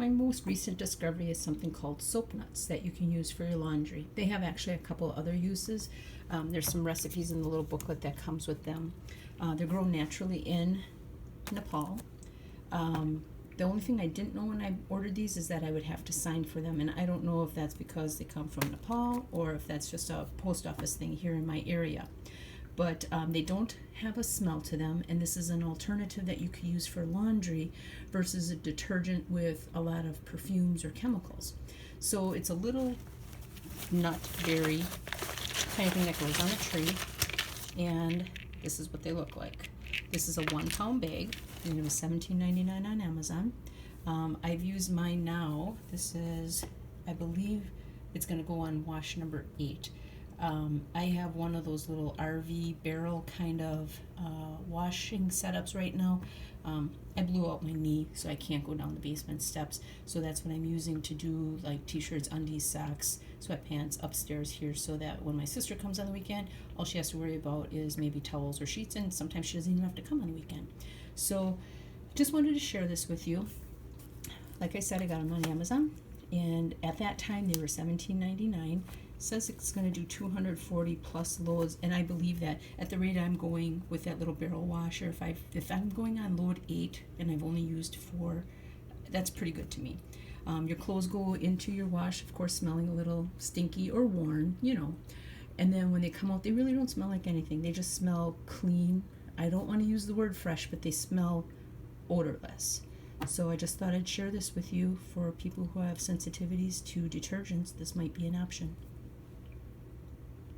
My most recent discovery is something called soap nuts that you can use for your laundry. They have actually a couple other uses. There's some recipes in the little booklet that comes with them. They're grown naturally in Nepal. The only thing I didn't know when I ordered these is that I would have to sign for them, and I don't know if that's because they come from Nepal or if that's just a post office thing here in my area. But they don't have a smell to them, and this is an alternative that you could use for laundry versus a detergent with a lot of perfumes or chemicals. So it's a little nut berry kind of thing that goes on a tree, and this is what they look like. This is a 1 pound bag, and it was $17.99 on Amazon. I've used mine now. This is, I believe it's going to go on wash number 8. I have one of those little RV barrel kind of washing setups right now. I blew out my knee, so I can't go down the basement steps. So that's what I'm using to do like t-shirts, undies, socks, sweatpants upstairs here, so that when my sister comes on the weekend, all she has to worry about is maybe towels or sheets, and sometimes she doesn't even have to come on the weekend. So just wanted to share this with you. Like I said, I got them on Amazon, and at that time they were $17.99. Says it's going to do 240 plus loads, and I believe that at the rate I'm going with that little barrel washer, if I'm going on load 8 and I've only used 4, that's pretty good to me. Your clothes go into your wash, of course, smelling a little stinky or worn, and then when they come out, they really don't smell like anything. They just smell clean. I don't want to use the word fresh, but they smell odorless. So I just thought I'd share this with you. For people who have sensitivities to detergents, this might be an option.